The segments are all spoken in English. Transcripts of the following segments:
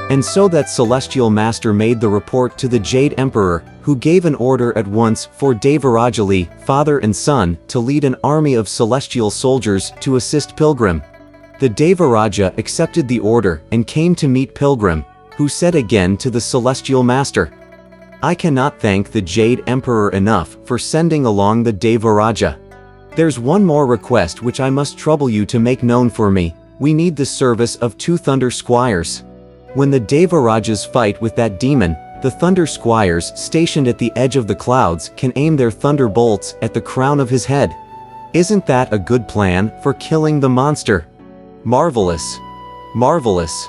And so that celestial master made the report to the Jade Emperor, who gave an order at once for Devarajali, father and son, to lead an army of celestial soldiers to assist Pilgrim. The Devaraja accepted the order and came to meet Pilgrim, who said again to the celestial master, "I cannot thank the Jade Emperor enough for sending along the Devaraja. There's one more request which I must trouble you to make known for me. We need the service of 2 Thunder Squires. When the Devarajas fight with that demon, the Thunder Squires stationed at the edge of the clouds can aim their thunderbolts at the crown of his head. Isn't that a good plan for killing the monster?" "Marvelous! Marvelous!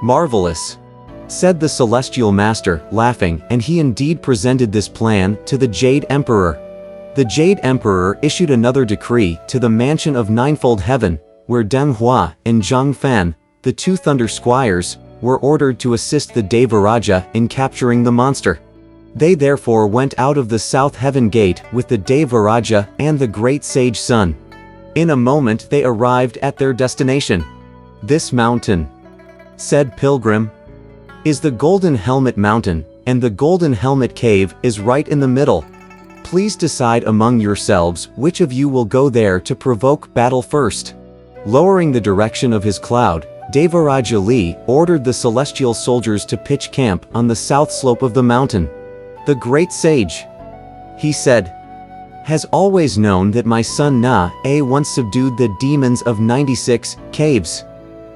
Marvelous!" said the celestial master, laughing, and he indeed presented this plan to the Jade Emperor. The Jade Emperor issued another decree to the mansion of Ninefold Heaven, where Deng Hua and Zhang Fan, the 2 Thunder Squires, were ordered to assist the Devaraja in capturing the monster. They therefore went out of the South Heaven Gate with the Devaraja and the great sage Sun. In a moment they arrived at their destination. "This mountain," said Pilgrim, "is the Golden Helmet Mountain, and the Golden Helmet Cave is right in the middle. Please decide among yourselves which of you will go there to provoke battle first." Lowering the direction of his cloud, Devaraja Li ordered the celestial soldiers to pitch camp on the south slope of the mountain. "The great sage," he said, "has always known that my son Na-A once subdued the demons of 96 caves.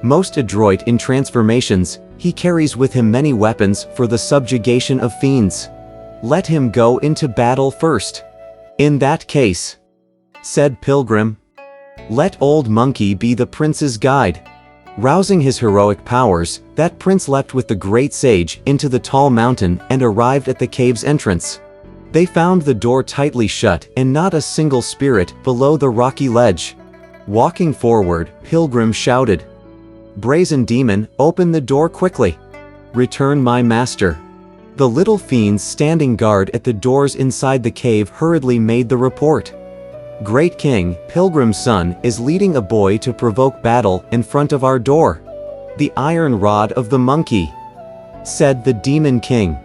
Most adroit in transformations, he carries with him many weapons for the subjugation of fiends. Let him go into battle first." "In that case," said Pilgrim, "let Old Monkey be the prince's guide." Rousing his heroic powers, that prince leapt with the great sage into the tall mountain and arrived at the cave's entrance. They found the door tightly shut and not a single spirit below the rocky ledge. Walking forward, Pilgrim shouted, "Brazen demon, open the door quickly. Return my master." The little fiends standing guard at the doors inside the cave hurriedly made the report. "Great King, Pilgrim's son is leading a boy to provoke battle in front of our door." "The iron rod of the monkey," said the Demon King,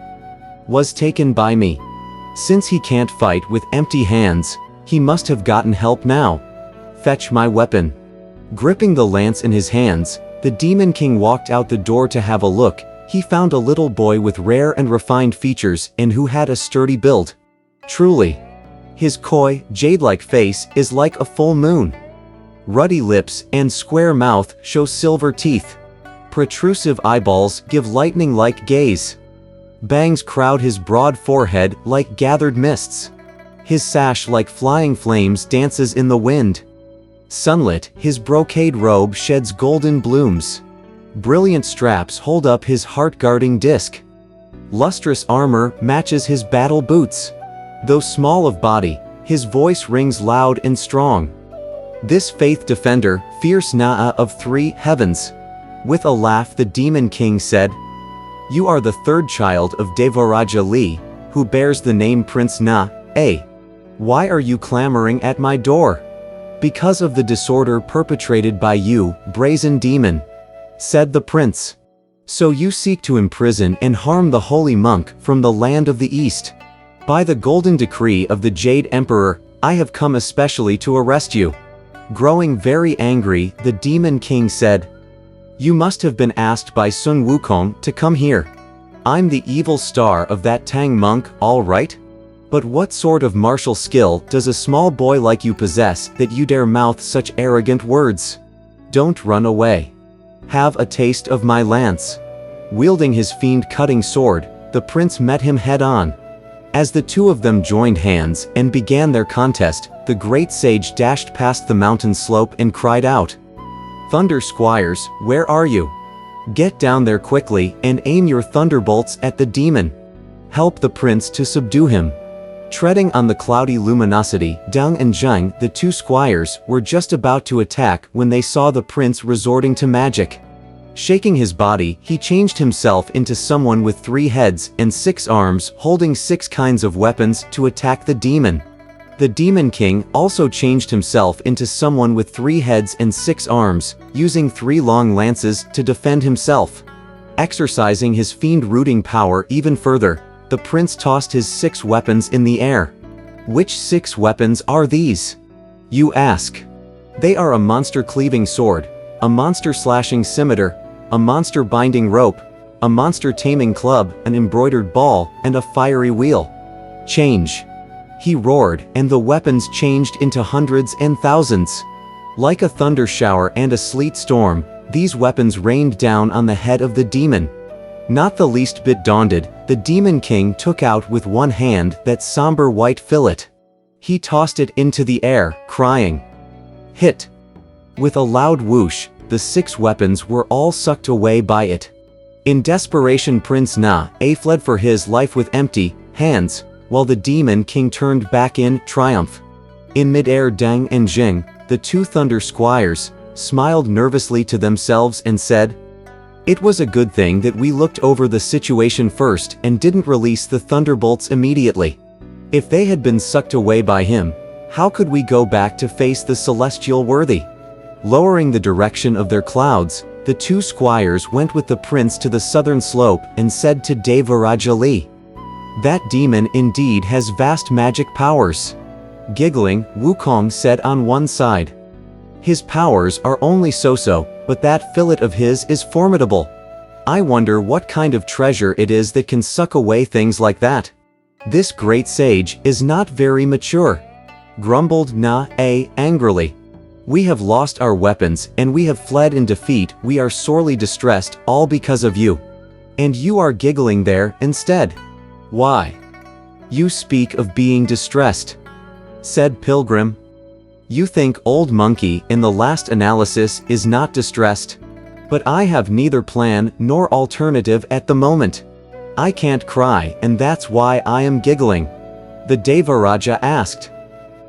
"was taken by me. Since he can't fight with empty hands, he must have gotten help now. Fetch my weapon." Gripping the lance in his hands, the Demon King walked out the door to have a look. He found a little boy with rare and refined features and who had a sturdy build. Truly, his coy, jade-like face is like a full moon. Ruddy lips and square mouth show silver teeth. Protrusive eyeballs give lightning-like gaze. Bangs crowd his broad forehead like gathered mists. His sash like flying flames dances in the wind. Sunlit, his brocade robe sheds golden blooms. Brilliant straps hold up his heart-guarding disc. Lustrous armor matches his battle boots. Though small of body, his voice rings loud and strong. This faith defender, fierce Na of 3 heavens. With a laugh the Demon King said, "You are the 3rd child of Devaraja Li, who bears the name Prince Na-A. Why are you clamoring at my door?" "Because of the disorder perpetrated by you, brazen demon," said the prince. "So you seek to imprison and harm the holy monk from the land of the East. By the golden decree of the Jade Emperor, I have come especially to arrest you." Growing very angry, the Demon King said, "You must have been asked by Sun Wukong to come here. I'm the evil star of that Tang monk, all right? But what sort of martial skill does a small boy like you possess that you dare mouth such arrogant words? Don't run away. Have a taste of my lance." Wielding his fiend-cutting sword, the prince met him head-on. As the two of them joined hands and began their contest, the great sage dashed past the mountain slope and cried out, "Thunder Squires, where are you? Get down there quickly and aim your thunderbolts at the demon. Help the prince to subdue him." Treading on the cloudy luminosity, Deng and Zheng, the 2 squires, were just about to attack when they saw the prince resorting to magic. Shaking his body, he changed himself into someone with 3 heads and 6 arms, holding 6 kinds of weapons to attack the demon. The Demon King also changed himself into someone with 3 heads and 6 arms, using 3 long lances to defend himself. Exercising his fiend-rooting power even further, the prince tossed his 6 weapons in the air. Which 6 weapons are these? You ask. They are a monster-cleaving sword, a monster-slashing scimitar, a monster-binding rope, a monster-taming club, an embroidered ball, and a fiery wheel. Change. He roared, and the weapons changed into hundreds and thousands. Like a thunder shower and a sleet storm, these weapons rained down on the head of the demon. Not the least bit daunted, the Demon King took out with one hand that somber white fillet. He tossed it into the air, crying, "Hit!" With a loud whoosh, the 6 weapons were all sucked away by it. In desperation, Prince Na-A fled for his life with empty hands, while the Demon King turned back in triumph. In midair, Deng and Jing, the 2 Thunder Squires, smiled nervously to themselves and said, "It was a good thing that we looked over the situation first and didn't release the thunderbolts immediately. If they had been sucked away by him, how could we go back to face the celestial worthy?" Lowering the direction of their clouds, the 2 squires went with the prince to the southern slope and said to Devarajali, "That demon indeed has vast magic powers." Giggling, Wukong said on one side, "His powers are only so-so, but that fillet of his is formidable. I wonder what kind of treasure it is that can suck away things like that. This great sage is not very mature," grumbled Na-A angrily. "We have lost our weapons and we have fled in defeat. We are sorely distressed, all because of you. And you are giggling there instead. Why? You speak of being distressed," said Pilgrim. "You think Old Monkey in the last analysis is not distressed. But I have neither plan nor alternative at the moment. I can't cry, and that's why I am giggling." The Devaraja asked,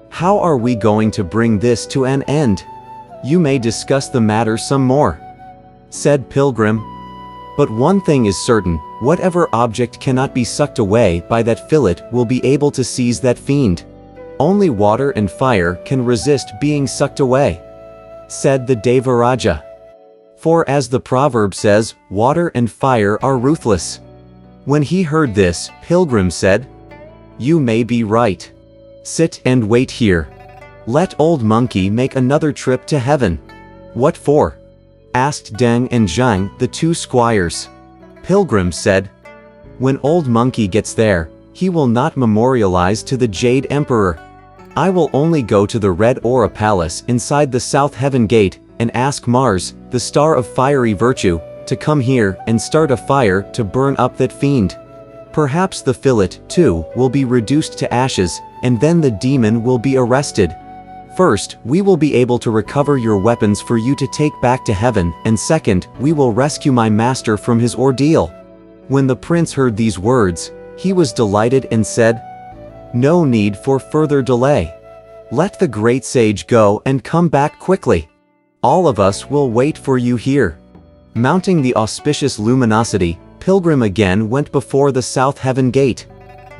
"How are we going to bring this to an end?" "You may discuss the matter some more," said Pilgrim. "But one thing is certain, whatever object cannot be sucked away by that fillet will be able to seize that fiend. Only water and fire can resist being sucked away," said the Devaraja. "For as the proverb says, water and fire are ruthless." When he heard this, Pilgrim said, "You may be right. Sit and wait here. Let Old Monkey make another trip to heaven." "What for?" asked Deng and Zhang, the 2 squires. Pilgrim said, "When Old Monkey gets there, he will not memorialize to the Jade Emperor. I will only go to the Red Aura Palace inside the South Heaven Gate and ask Mars, the star of fiery virtue, to come here and start a fire to burn up that fiend. Perhaps the fillet, too, will be reduced to ashes, and then the demon will be arrested. First, we will be able to recover your weapons for you to take back to heaven, and second, we will rescue my master from his ordeal." When the prince heard these words, he was delighted and said, "No need for further delay. Let the great sage go and come back quickly. All of us will wait for you here." Mounting the auspicious luminosity, Pilgrim again went before the South Heaven Gate.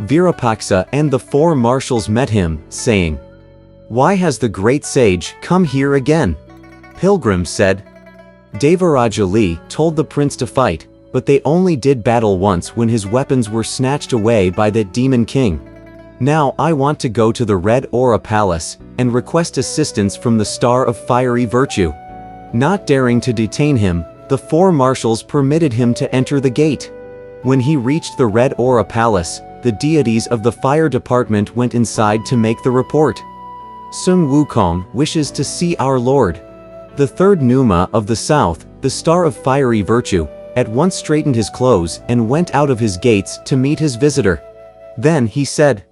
Virapaksa and the 4 marshals met him, saying, "Why has the great sage come here again?" Pilgrim said, "Devarajali told the prince to fight, but they only did battle once when his weapons were snatched away by that Demon King. Now I want to go to the Red Aura Palace and request assistance from the Star of Fiery Virtue." Not daring to detain him, the 4 marshals permitted him to enter the gate. When he reached the Red Aura Palace, the deities of the fire department went inside to make the report. "Sun Wukong wishes to see our lord." The 3rd Numa of the south, the Star of Fiery Virtue, at once straightened his clothes and went out of his gates to meet his visitor. Then he said,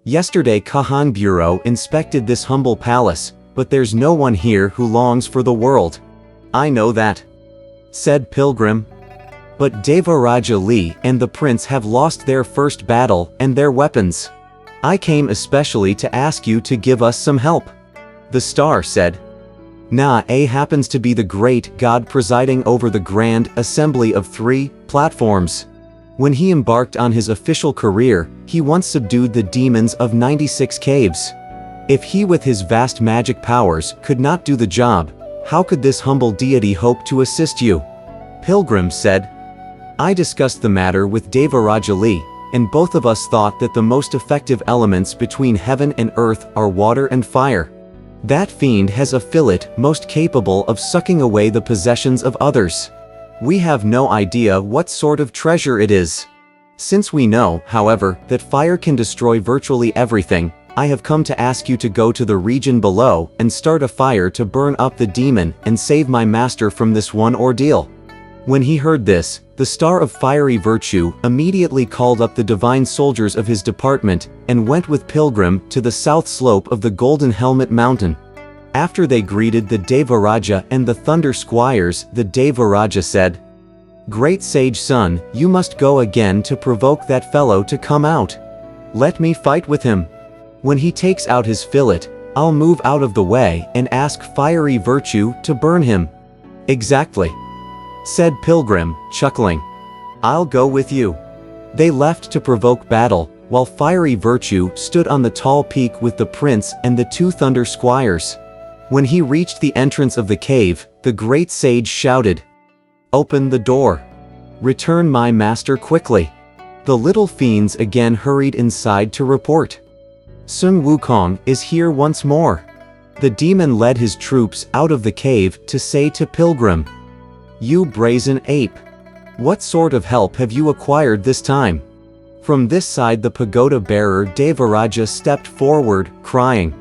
"Yesterday Kahang Bureau inspected this humble palace, but there's no one here who longs for the world." "I know that," said Pilgrim. "But Devarajali and the prince have lost their first battle and their weapons. I came especially to ask you to give us some help." The star said, "Na-A happens to be the great god presiding over the grand assembly of 3 platforms. When he embarked on his official career, he once subdued the demons of 96 caves. If he with his vast magic powers could not do the job, how could this humble deity hope to assist you?" Pilgrim said, I discussed the matter with Devaraja Lee, and both of us thought that the most effective elements between heaven and earth are water and fire. That fiend has a fillet most capable of sucking away the possessions of others. We have no idea what sort of treasure it is. Since we know, however, that fire can destroy virtually everything, I have come to ask you to go to the region below and start a fire to burn up the demon and save my master from this one ordeal." When he heard this, the star of fiery virtue immediately called up the divine soldiers of his department and went with Pilgrim to the south slope of the Golden Helmet Mountain. After they greeted the Devaraja and the Thunder Squires, the Devaraja said, "Great sage son, you must go again to provoke that fellow to come out. Let me fight with him. When he takes out his fillet, I'll move out of the way and ask fiery virtue to burn him." "Exactly," said Pilgrim, chuckling. "I'll go with you." They left to provoke battle, while fiery virtue stood on the tall peak with the prince and the two Thunder Squires. When he reached the entrance of the cave, the great sage shouted, "Open the door. Return my master quickly." The little fiends again hurried inside to report. "Sun Wukong is here once more." The demon led his troops out of the cave to say to Pilgrim, "You brazen ape! What sort of help have you acquired this time?" From this side the pagoda bearer Devaraja stepped forward, crying,